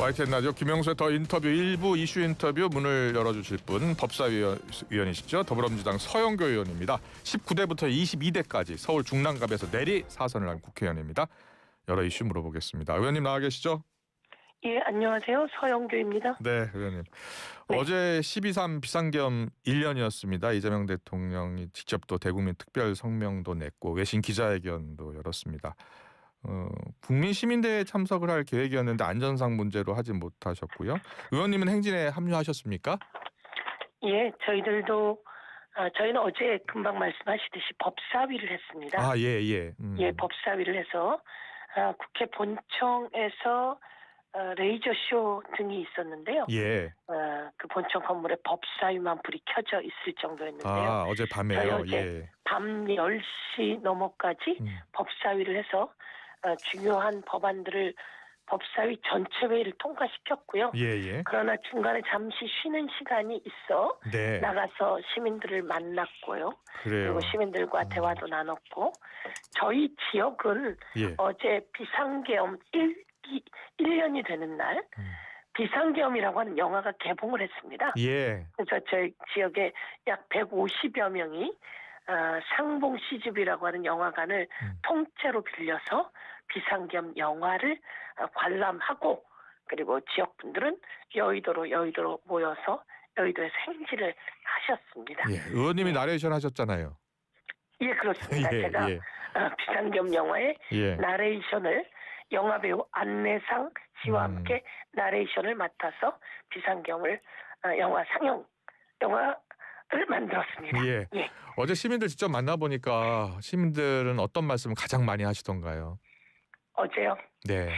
YTN 라디오 김영수의 더 인터뷰 일부 이슈 인터뷰 문을 열어주실 분 법사위원이시죠. 더불어민주당 서영교 의원입니다. 19대부터 22대까지 서울 중랑갑에서 내리 사선을 한 국회의원입니다. 여러 이슈 물어보겠습니다. 의원님 나와 계시죠? 예, 안녕하세요. 서영교입니다. 네, 의원님. 네. 어제 12.3 비상계엄 1년이었습니다. 이재명 대통령이 직접 또 대국민 특별 성명도 냈고 외신 기자회견도 열었습니다. 국민 시민대회에 참석을 할 계획이었는데 안전상 문제로 하지 못하셨고요. 의원님은 행진에 합류하셨습니까? 예, 저희는 어제 금방 말씀하시듯이 법사위를 했습니다. 아, 예. 예, 법사위를 해서 국회 본청에서 레이저 쇼 등이 있었는데요. 예. 그 본청 건물에 법사위만 불이 켜져 있을 정도였는데요. 아, 어제 밤에요. 어제 예. 밤 10시 넘어까지 법사위를 해서 중요한 법안들을 법사위 전체 회의를 통과시켰고요. 예. 그러나 중간에 잠시 쉬는 시간이 있어 네. 나가서 시민들을 만났고요. 그래요. 그리고 시민들과 대화도 나눴고 저희 지역은 예. 어제 비상계엄 1년이 되는 날 비상계엄이라고 하는 영화가 개봉을 했습니다. 예. 그래서 저희 지역에 약 150여 명이 상봉 CGV라고 하는 영화관을 통째로 빌려서 비상계엄 영화를 관람하고 그리고 지역 분들은 여의도로 모여서 여의도에서 행진을 하셨습니다. 예. 의원님이 나레이션 하셨잖아요. 예, 그렇습니다. 예, 제가 예. 비상계엄 영화의 예. 나레이션을 영화배우 안내상 씨와 함께 나레이션을 맡아서 비상계엄을 영화를 만들었습니다. 예. 어제 시민들 직접 만나보니까 시민들은 어떤 말씀을 가장 많이 하시던가요? 어제요? 네.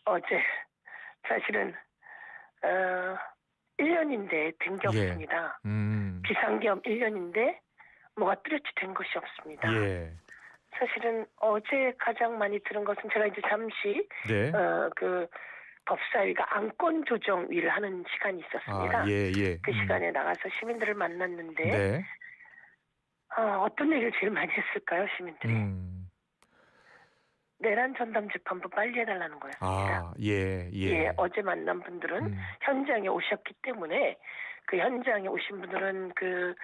어제 사실은 1년인데 된 게 예. 없습니다. 비상계엄 1년인데 뭐가 뚜렷이 된 것이 없습니다. 예. 사실은 어제 가장 많이 들은 것은 제가 이제 잠시 네. 그 법사위가 안건조정위를 하는 시간이 있었습니다. 아, 예. 그 시간에 나가서 시민들을 만났는데 네. 어떤 얘기를 제일 많이 했을까요, 시민들이? 내란 전담 재판부 빨리 해달라는 거였습니다. 아, 예. 어제 만난 분들은 현장에 오셨기 때문에 그 현장에 오신 분들은 그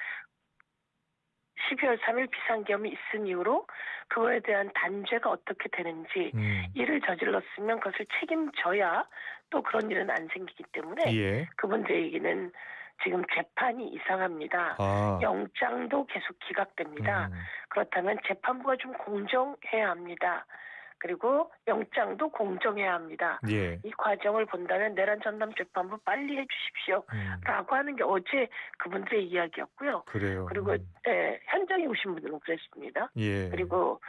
12월 3일 비상계엄이 있은 이후로 그거에 대한 단죄가 어떻게 되는지 일을 저질렀으면 그것을 책임져야 또 그런 일은 안 생기기 때문에 예. 그분들에게는 지금 재판이 이상합니다. 아. 영장도 계속 기각됩니다. 그렇다면 재판부가 좀 공정해야 합니다. 그리고 영장도 공정해야 합니다. 예. 이 과정을 본다면 내란 전담 재판부 빨리 해주십시오. 라고 하는 게 어제 그분들의 이야기였고요. 그래요. 그리고 현장에 오신 분들은 그랬습니다. 예. 그리고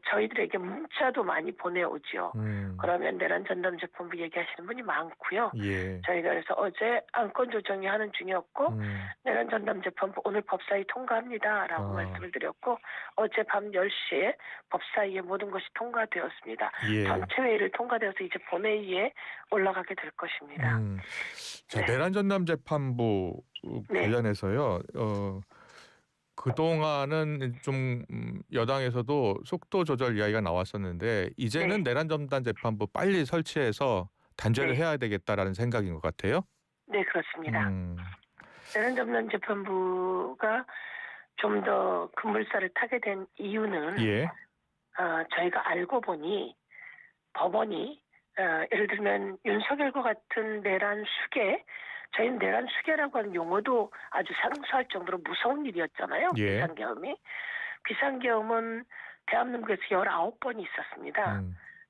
저희들에게 문자도 많이 보내오죠. 그러면 내란 전담 재판부 얘기하시는 분이 많고요. 예. 저희가 그래서 어제 안건 조정이 하는 중이었고 내란 전담 재판부 오늘 법사위 통과합니다라고 말씀을 드렸고 어제 밤 10시에 법사위에 모든 것이 통과되었습니다. 예. 전체 회의를 통과되어서 이제 본회의에 올라가게 될 것입니다. 자, 내란 전담 재판부 관련해서요. 그동안은 좀 여당에서도 속도 조절 이야기가 나왔었는데 이제는 내란 전담 재판부 빨리 설치해서 단죄를 해야 되겠다라는 생각인 것 같아요. 네, 그렇습니다. 내란 전담 재판부가 좀 더 급물살을 타게 된 이유는 저희가 알고 보니 법원이 예를 들면 윤석열과 같은 내란 수괴 저희는 내란 수괴라고 하는 용어도 아주 상수할 정도로 무서운 일이었잖아요. 비상계엄이. 비상계엄은 대한민국에서 19번이 있었습니다.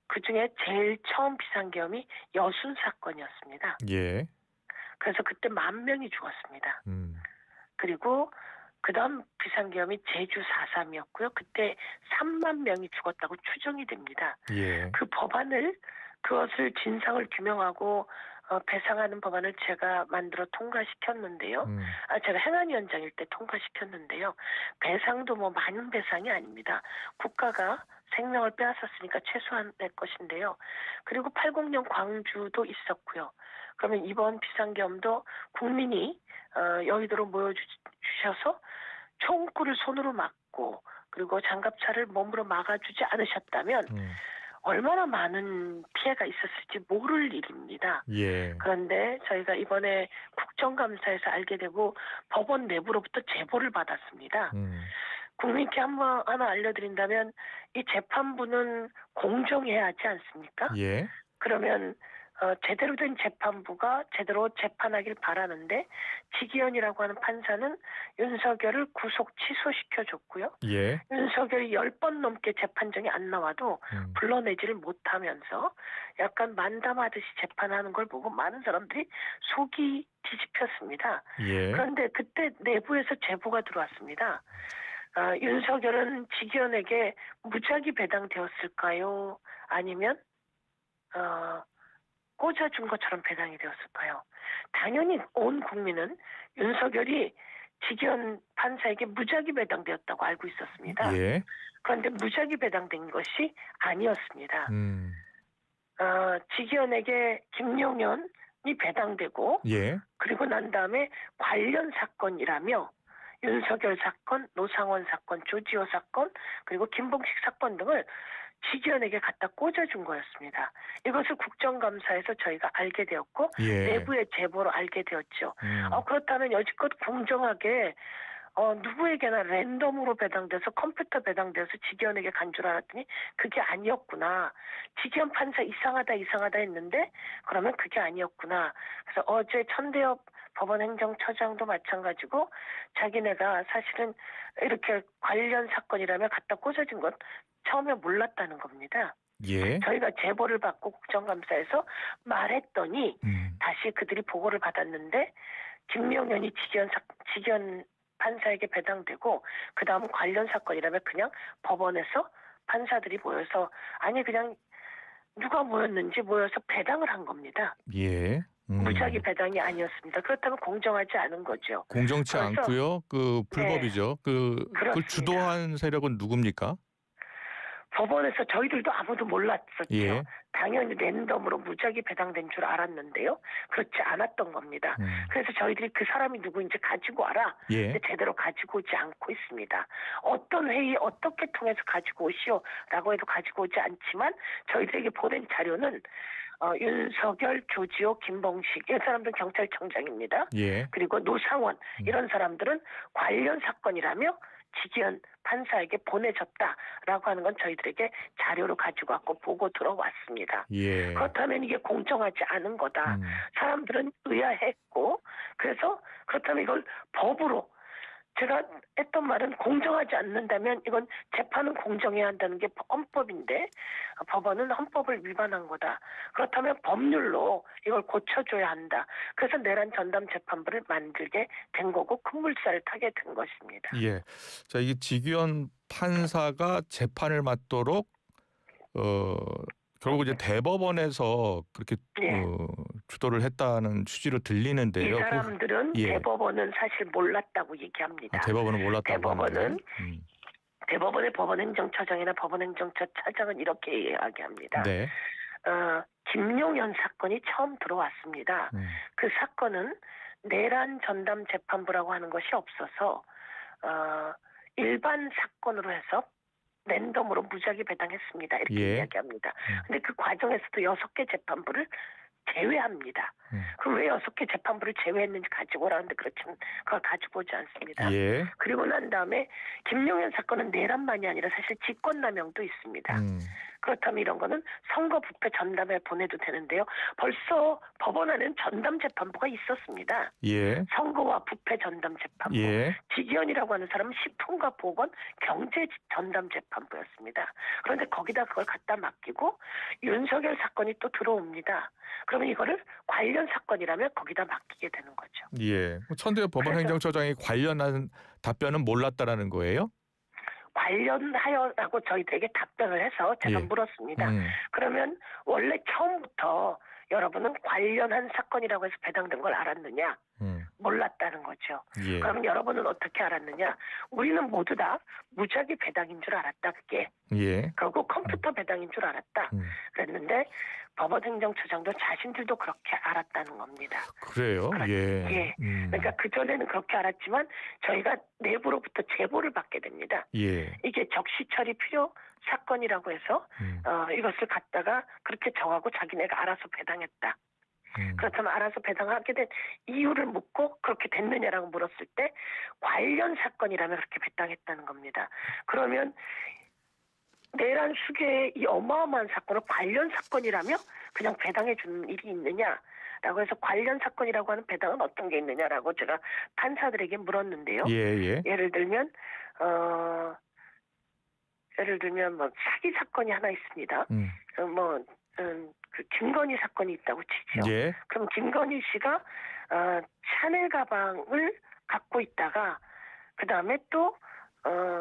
그중에 제일 처음 비상계엄이 여순 사건이었습니다. 예. 그래서 그때 10,000명이 죽었습니다. 그리고 그다음 비상계엄이 제주 4.3이었고요. 그때 30,000명이 죽었다고 추정이 됩니다. 예. 그 법안을 그것을 진상을 규명하고 배상하는 법안을 제가 만들어 통과시켰는데요. 제가 행안위원장일 때 통과시켰는데요. 배상도 뭐 많은 배상이 아닙니다. 국가가 생명을 빼앗았으니까 최소한 낼 것인데요. 그리고 80년 광주도 있었고요. 그러면 이번 비상계엄도 국민이 여의도로 모여주셔서 총구를 손으로 막고 그리고 장갑차를 몸으로 막아주지 않으셨다면 얼마나 많은 피해가 있었을지 모를 일입니다. 예. 그런데 저희가 이번에 국정감사에서 알게 되고 법원 내부로부터 제보를 받았습니다. 국민께 하나 알려드린다면 이 재판부는 공정해야 하지 않습니까? 예. 그러면 제대로 된 재판부가 제대로 재판하길 바라는데 지기현이라고 하는 판사는 윤석열을 구속 취소시켜줬고요. 예. 윤석열이 10번 넘게 재판정이 안 나와도 불러내지를 못하면서 약간 만담하듯이 재판하는 걸 보고 많은 사람들이 속이 뒤집혔습니다. 예. 그런데 그때 내부에서 제보가 들어왔습니다. 윤석열은 지기현에게 무작위 배당되었을까요? 아니면 꽂아준 것처럼 배당이 되었을까요? 당연히 온 국민은 윤석열이 지기현 판사에게 무작위 배당되었다고 알고 있었습니다. 예. 그런데 무작위 배당된 것이 아니었습니다. 지기현에게 김용현이 배당되고 예. 그리고 난 다음에 관련 사건이라며 윤석열 사건, 노상원 사건, 조지호 사건, 그리고 김봉식 사건 등을 지기현에게 갖다 꽂아준 거였습니다. 이것을 국정감사에서 저희가 알게 되었고 예. 내부의 제보로 알게 되었죠. 그렇다면 여지껏 공정하게 누구에게나 랜덤으로 배당돼서 컴퓨터 배당돼서 지기현에게 간 줄 알았더니 그게 아니었구나. 지기현 판사 이상하다 했는데 그러면 그게 아니었구나. 그래서 어제 천대엽 법원행정처장도 마찬가지고 자기네가 사실은 이렇게 관련 사건이라며 갖다 꽂아준 건 처음에 몰랐다는 겁니다. 예. 저희가 제보를 받고 국정감사에서 말했더니 다시 그들이 보고를 받았는데 김명현이 지기현 판사에게 배당되고 그 다음 관련 사건이라면 그냥 법원에서 판사들이 모여서 아니 그냥 누가 모였는지 모여서 배당을 한 겁니다. 예. 무작위 배당이 아니었습니다. 그렇다면 공정하지 않은 거죠. 공정치 그래서 않고요. 그 불법이죠. 그걸 그렇습니다. 주도한 세력은 누굽니까? 법원에서 저희들도 아무도 몰랐었죠. 예. 당연히 랜덤으로 무작위 배당된 줄 알았는데요. 그렇지 않았던 겁니다. 그래서 저희들이 그 사람이 누구인지 가지고 와라. 예. 근데 제대로 가지고 오지 않고 있습니다. 어떤 회의 어떻게 통해서 가지고 오시오라고 해도 가지고 오지 않지만 저희들에게 보낸 자료는 윤석열, 조지호, 김봉식 이런 사람들은 경찰청장입니다. 예. 그리고 노상원 이런 사람들은 관련 사건이라며 지기현 판사에게 보내줬다라고 하는 건 저희들에게 자료로 가지고 왔고 보고 들어왔습니다. 예. 그렇다면 이게 공정하지 않은 거다. 사람들은 의아했고 그래서 그렇다면 이걸 법으로 제가 했던 말은 공정하지 않는다면 이건 재판은 공정해야 한다는 게 헌법인데 법원은 헌법을 위반한 거다. 그렇다면 법률로 이걸 고쳐줘야 한다. 그래서 내란 전담 재판부를 만들게 된 거고 큰 물살을 타게 된 것입니다. 예. 자, 이게 지기현 판사가 재판을 맡도록 결국 이제 대법원에서 그렇게 예. 주도를 했다는 취지로 들리는데요. 이 사람들은 예. 대법원은 사실 몰랐다고 얘기합니다. 대법원은 몰랐다고 대법원은 하는데. 대법원의 법원행정처장이나 법원행정처 차장은 이렇게 이야기합니다. 네. 김용현 사건이 처음 들어왔습니다. 그 사건은 내란 전담 재판부라고 하는 것이 없어서 일반 사건으로 해서 랜덤으로 무작위 배당했습니다. 이렇게 예. 이야기합니다. 근데 그 과정에서도 6개 재판부를 제외합니다. 그럼 왜 6개 재판부를 제외했는지 가지고 오라는데 그렇지만 그걸 가지고 오지 않습니다. 예. 그리고 난 다음에 김용현 사건은 내란만이 아니라 사실 직권남용도 있습니다. 그렇다면 이런 거는 선거 부패 전담에 보내도 되는데요. 벌써 법원 안에는 전담 재판부가 있었습니다. 예. 선거와 부패 전담 재판부. 예. 지기현이라고 하는 사람은 식품과 보건 경제 전담 재판부였습니다. 그런데 거기다 그걸 갖다 맡기고 윤석열 사건이 또 들어옵니다. 그러면 이거를 관련 사건이라면 거기다 맡기게 되는 거죠. 예. 천대엽 법원행정처장이 관련한 답변은 몰랐다라는 거예요? 관련하여라고 저희들에게 답변을 해서 제가 예. 물었습니다. 그러면 원래 처음부터 여러분은 관련한 사건이라고 해서 배당된 걸 알았느냐? 몰랐다는 거죠. 예. 그러면 여러분은 어떻게 알았느냐? 우리는 모두 다 무작위 배당인 줄 알았다. 그게. 예. 그리고 컴퓨터 배당인 줄 알았다. 그랬는데 법원행정처장도 자신들도 그렇게 알았다는 겁니다. 그래요? 예. 예. 그러니까 그전에는 그렇게 알았지만 저희가 내부로부터 제보를 받게 됩니다. 예. 이게 적시 처리 필요 사건이라고 해서 이것을 갖다가 그렇게 정하고 자기네가 알아서 배당했다. 그렇다면 알아서 배당하게 된 이유를 묻고 그렇게 됐느냐라고 물었을 때 관련 사건이라면 그렇게 배당했다는 겁니다. 그러면 내란 수계의 이 어마어마한 사건을 관련 사건이라며 그냥 배당해 주는 일이 있느냐라고 해서 관련 사건이라고 하는 배당은 어떤 게 있느냐라고 제가 판사들에게 물었는데요. 예. 예를 들면 뭐 사기 사건이 하나 있습니다. 그 김건희 사건이 있다고 치죠. 예. 그럼 김건희 씨가 샤넬 가방을 갖고 있다가 그 다음에 또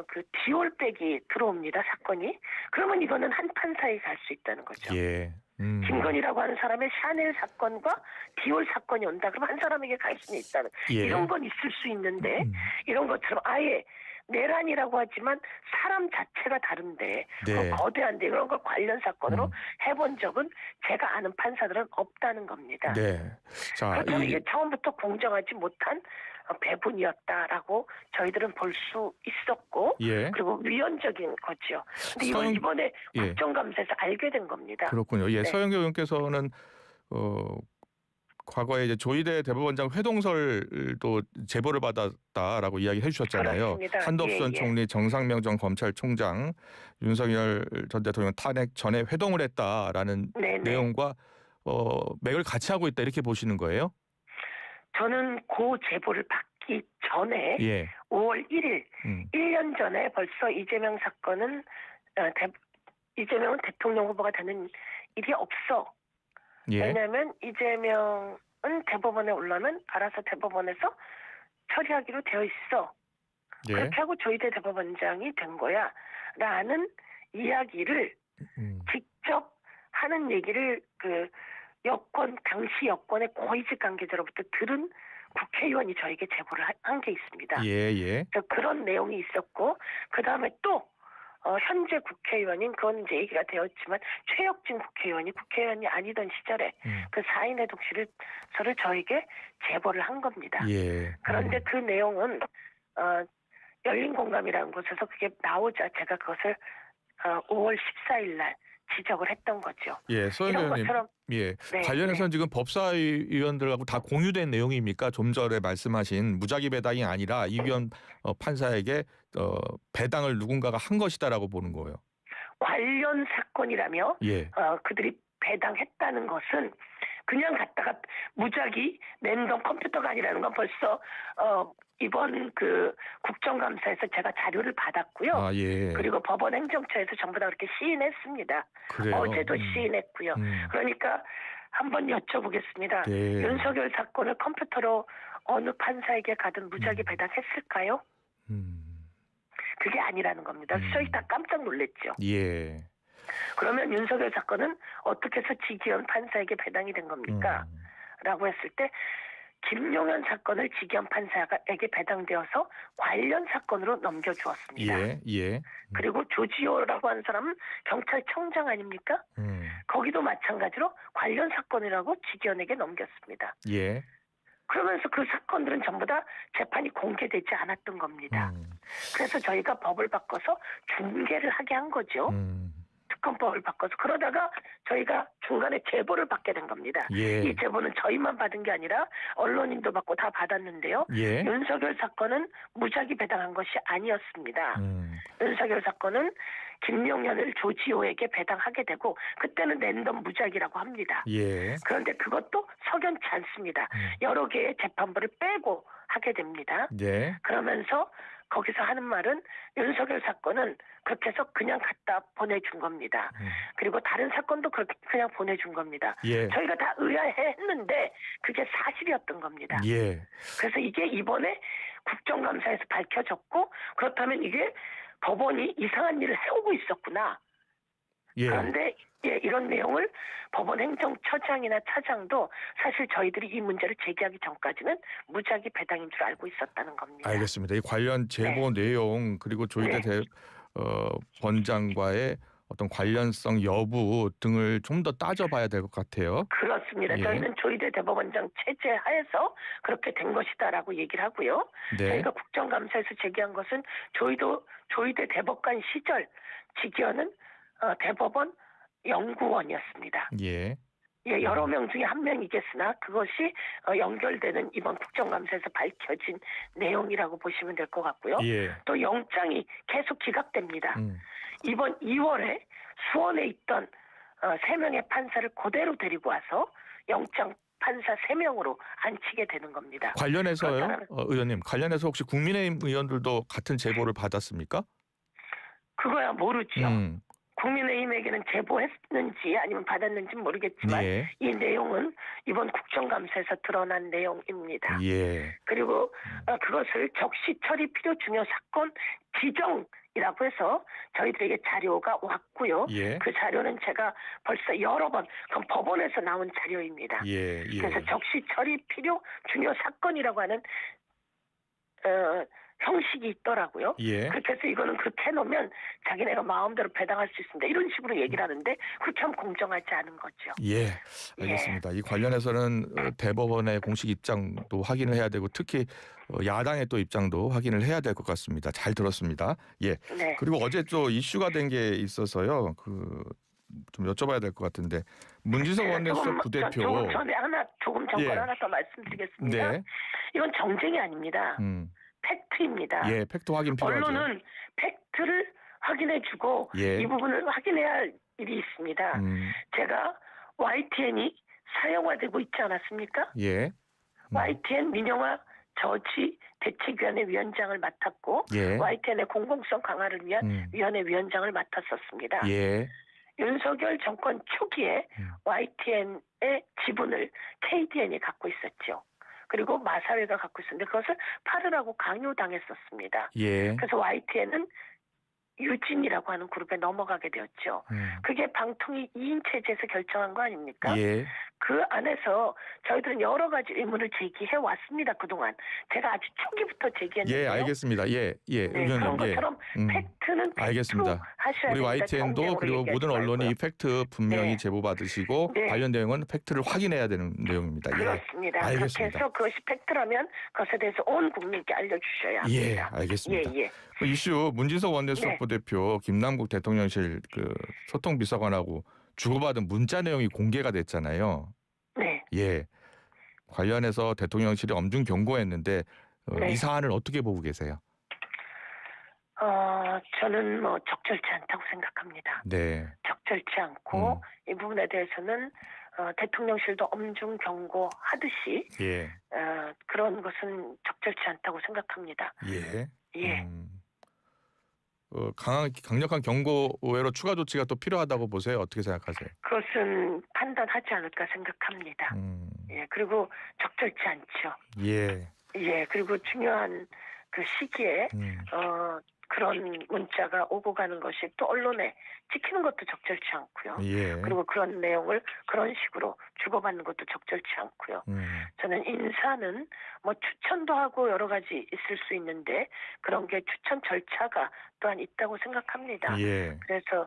그 디올백이 들어옵니다. 사건이. 그러면 이거는 한 판사에 갈 수 있다는 거죠. 예. 김건희라고 하는 사람의 샤넬 사건과 디올 사건이 온다. 그러면 한 사람에게 갈 수는 있다는. 예. 이런 건 있을 수 있는데 이런 것처럼 아예 내란이라고 하지만 사람 자체가 다른데 네. 거대한데 이런 걸 관련 사건으로 해본 적은 제가 아는 판사들은 없다는 겁니다. 네. 자, 그렇다면 이게 처음부터 공정하지 못한 배분이었다라고 저희들은 볼 수 있었고 예. 그리고 위헌적인 거죠. 근데 이걸 이번에 국정감사에서 알게 된 겁니다. 그렇군요. 예, 네. 서영교 의원께서는 과거에 이제 조희대 대법원장 회동설도 제보를 받았다라고 이야기해 주셨잖아요. 그렇습니다. 한덕수전 총리, 정상명 전 검찰총장, 윤석열 전 대통령 탄핵 전에 회동을 했다라는 내용과 맥을 같이 하고 있다 이렇게 보시는 거예요? 저는 그 제보를 받기 전에 5월 1일 1년 전에 벌써 이재명 사건은 이재명은 대통령 후보가 되는 일이 없어. 왜냐하면 이재명은 대법원에 올라면 알아서 대법원에서 처리하기로 되어 있어. 그렇게 하고 조희대 대법원장이 된 거야. 라는 이야기를 직접 하는 얘기를 당시 여권의 고위직 관계자로부터 들은 국회의원이 저에게 제보를 한 게 있습니다. 그런 내용이 있었고 그 다음에 또 현재 국회의원인 그건 이제 얘기가 되었지만 최혁진 국회의원이 국회의원이 아니던 시절에 그 4인 회동실을 저에게 제보를 한 겁니다. 그런데 그 내용은 열린 공감이라는 곳에서 그게 나오자 제가 그것을 5월 14일 날 지적을 했던 거죠. 이런 것처럼 관련해서는 지금 법사위원들하고 다 공유된 내용입니까? 좀 전에 말씀하신 무작위 배당이 아니라 이 위원 판사에게 배당을 누군가가 한 것이다라고 보는 거예요. 관련 사건이라며 그들이 배당했다는 것은 그냥 갖다가 무작위 랜덤 컴퓨터가 아니라는 건 벌써 이번 그 국정감사에서 제가 자료를 받았고요. 그리고 법원 행정처에서 전부 다 그렇게 시인했습니다. 그래요? 어제도 시인했고요. 그러니까 한번 여쭤보겠습니다. 윤석열 사건을 컴퓨터로 어느 판사에게 가든 무작위 배당했을까요? 그게 아니라는 겁니다. 저희 다 깜짝 놀랐죠. 그러면 윤석열 사건은 어떻게 해서 지기현 판사에게 배당이 된 겁니까? 라고 했을 때 김용현 사건을 지기현 판사에게 배당되어서 관련 사건으로 넘겨주었습니다. 그리고 조지호라고 하는 사람은 경찰청장 아닙니까? 거기도 마찬가지로 관련 사건이라고 지기현에게 넘겼습니다. 그러면서 그 사건들은 전부 다 재판이 공개되지 않았던 겁니다. 그래서 저희가 법을 바꿔서 중계를 하게 한 거죠. 특검법을 바꿔서. 그러다가 저희가 중간에 제보를 받게 된 겁니다. 이 제보는 저희만 받은 게 아니라 언론인도 받고 다 받았는데요. 윤석열 사건은 무작위 배당한 것이 아니었습니다. 윤석열 사건은 김용현을 조지호에게 배당하게 되고 그때는 랜덤 무작위라고 합니다. 그런데 그것도 석연치 않습니다. 여러 개의 재판부를 빼고 하게 됩니다. 그러면서 거기서 하는 말은 윤석열 사건은 그렇게 해서 그냥 갖다 보내준 겁니다. 그리고 다른 사건도 그렇게 그냥 보내준 겁니다. 저희가 다 의아해했는데 그게 사실이었던 겁니다. 그래서 이게 이번에 국정감사에서 밝혀졌고 그렇다면 이게 법원이 이상한 일을 해오고 있었구나. 그런데 이런 내용을 법원 행정처장이나 차장도 사실 저희들이 이 문제를 제기하기 전까지는 무작위 배당인 줄 알고 있었다는 겁니다. 알겠습니다. 이 관련 제보 내용 그리고 조희대 원장과의 어떤 관련성 여부 등을 좀 더 따져봐야 될 것 같아요. 그렇습니다. 저희는 조희대 대법원장 체제 하에서 그렇게 된 것이다라고 얘기를 하고요. 저희가 국정감사에서 제기한 것은 조희대 대법관 시절 직위원은 대법원 연구원이었습니다. 예. 예, 여러 명 중에 한 명이겠으나 그것이 연결되는 이번 국정감사에서 밝혀진 내용이라고 보시면 될 것 같고요. 예. 또 영장이 계속 기각됩니다. 음. 이번 2월에 수원에 있던 3명의 판사를 그대로 데리고 와서 영장 판사 3명으로 앉히게 되는 겁니다. 관련해서요, 그렇다면 의원님, 관련해서 혹시 국민의힘 의원들도 같은 제보를 받았습니까? 그거야 모르죠. 음. 국민의힘에게는 제보했는지 아니면 받았는지는 모르겠지만 예. 이 내용은 이번 국정감사에서 드러난 내용입니다. 예. 그리고 그것을 적시 처리 필요 중요 사건 지정이라고 해서 저희들에게 자료가 왔고요. 예. 그 자료는 제가 벌써 여러 번 그건 법원에서 나온 자료입니다. 예. 예. 그래서 적시 처리 필요 중요 사건이라고 하는 형식이 있더라고요. 예. 그렇게 해서 이거는 그렇게 해놓으면 자기네가 마음대로 배당할 수 있습니다. 이런 식으로 얘기를 하는데 그렇게 하면 공정하지 않은 거죠. 예, 알겠습니다. 이 관련해서는 대법원의 공식 입장도 확인을 해야 되고 특히 야당의 또 입장도 확인을 해야 될 것 같습니다. 잘 들었습니다. 예. 네. 그리고 어제 또 이슈가 된 게 있어서요. 좀 여쭤봐야 될 것 같은데 문지석 원내수석 부대표. 조금 전에 조금 전에 예. 하나 더 말씀드리겠습니다. 네. 이건 정쟁이 아닙니다. 팩트입니다. 예, 팩트 확인 필요하죠. 언론은 팩트를 확인해주고 예. 이 부분을 확인해야 할 일이 있습니다. 제가 YTN이 사형화되고 있지 않았습니까? 예. YTN 민영화 저지 대책위원회 위원장을 맡았고 예. YTN의 공공성 강화를 위한 위원회 위원장을 맡았었습니다. 예. 윤석열 정권 초기에 YTN의 지분을 KDN이 갖고 있었죠. 그리고 마사회가 갖고 있었는데 그것을 팔으라고 강요당했었습니다. 예. 그래서 YTN은 유진이라고 하는 그룹에 넘어가게 되었죠. 그게 방통위 2인 체제에서 결정한 거 아닙니까? 예. 그 안에서 저희들은 여러 가지 의문을 제기해 왔습니다. 그동안 제가 아주 초기부터 제기했는데요. 예, 알겠습니다. 예, 예, 네, 의원님. 그런 것처럼 예. 팩트는 팩트로 알겠습니다. 하셔야 우리 됩니다. YTN도 정쟁으로 그리고 얘기하지 모든 언론이 이 말고요. 팩트 분명히 네. 제보받으시고 네. 관련 내용은 팩트를 확인해야 되는 내용입니다. 그렇습니다. 그렇게 알겠습니다. 해서 그것이 팩트라면 그것에 대해서 온 국민께 알려주셔야 예, 합니다. 알겠습니다. 예. 이슈 문지석 원내수석 네. 부대표 김남국 대통령실 소통비서관하고 주고받은 문자 내용이 공개가 됐잖아요. 네. 예. 관련해서 대통령실이 엄중 경고했는데 네. 이 사안을 어떻게 보고 계세요? 저는 적절치 않다고 생각합니다. 네. 적절치 않고 이 부분에 대해서는 대통령실도 엄중 경고하듯이 예. 그런 것은 적절치 않다고 생각합니다. 예. 예. 강력한 경고 외로 추가 조치가 또 필요하다고 보세요. 어떻게 생각하세요? 그것은 판단하지 않을까 생각합니다. 예. 그리고 적절치 않죠. 예. 예. 그리고 중요한 그 시기에 그런 문자가 오고 가는 것이 또 언론에 찍히는 것도 적절치 않고요. 예. 그리고 그런 내용을 그런 식으로 주고받는 것도 적절치 않고요. 저는 인사는 추천도 하고 여러 가지 있을 수 있는데 그런 게 추천 절차가 또한 있다고 생각합니다. 예. 그래서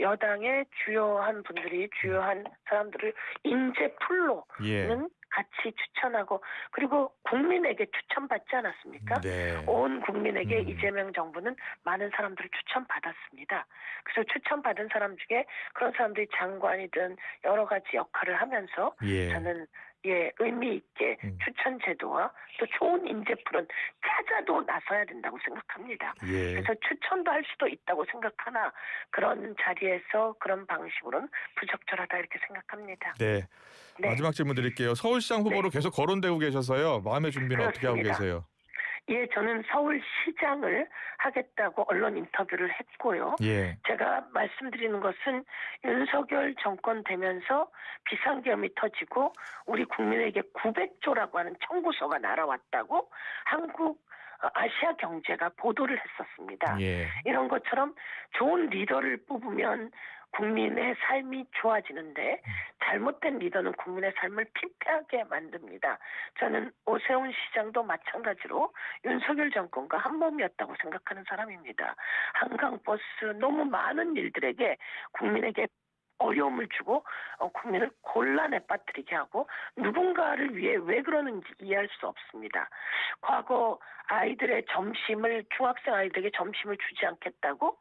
여당의 주요한 분들이 주요한 사람들을 인재풀로는 예. 같이 추천하고 그리고 국민에게 추천받지 않았습니까? 네. 온 국민에게 이재명 정부는 많은 사람들을 추천받았습니다. 그래서 추천받은 사람 중에 그런 사람들이 장관이든 여러 가지 역할을 하면서 예. 저는 의미 있게 추천 제도와 또 좋은 인재풀은 찾아도 나서야 된다고 생각합니다. 예. 그래서 추천도 할 수도 있다고 생각하나 그런 자리에서 그런 방식으로는 부적절하다 이렇게 생각합니다. 네. 네. 마지막 질문 드릴게요. 서울시장 후보로 계속 거론되고 계셔서요. 마음의 준비는 어떻게 하고 그렇습니다. 계세요? 예, 저는 서울시장을 하겠다고 언론 인터뷰를 했고요. 예. 제가 말씀드리는 것은 윤석열 정권 되면서 비상계엄이 터지고 우리 국민에게 900조라고 하는 청구서가 날아왔다고 한국 아시아 경제가 보도를 했었습니다. 예. 이런 것처럼 좋은 리더를 뽑으면 국민의 삶이 좋아지는데 잘못된 리더는 국민의 삶을 피폐하게 만듭니다. 저는 오세훈 시장도 마찬가지로 윤석열 정권과 한 몸이었다고 생각하는 사람입니다. 한강버스 너무 많은 일들에게 국민에게 어려움을 주고 국민을 곤란에 빠뜨리게 하고 누군가를 위해 왜 그러는지 이해할 수 없습니다. 과거 아이들의 점심을 중학생 아이들에게 점심을 주지 않겠다고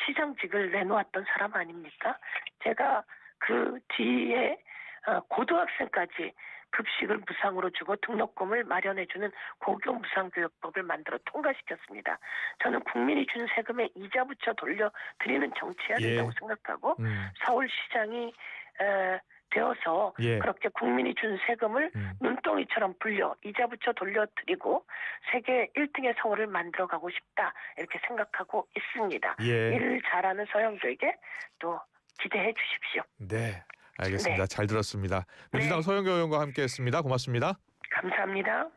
시장직을 내놓았던 사람 아닙니까? 제가 그 뒤에 고등학생까지 급식을 무상으로 주고 등록금을 마련해주는 고교 무상교육법을 만들어 통과시켰습니다. 저는 국민이 준 세금에 이자 붙여 돌려드리는 정치해야 된다고 생각하고 서울시장이 되어서 그렇게 국민이 준 세금을 눈덩이처럼 불려 이자 붙여 돌려드리고 세계 1등의 서울을 만들어가고 싶다 이렇게 생각하고 있습니다. 일을 잘하는 서영교에게 또 기대해 주십시오. 네, 알겠습니다. 네. 잘 들었습니다. 민주당 서영교 의원과 함께했습니다. 고맙습니다. 감사합니다.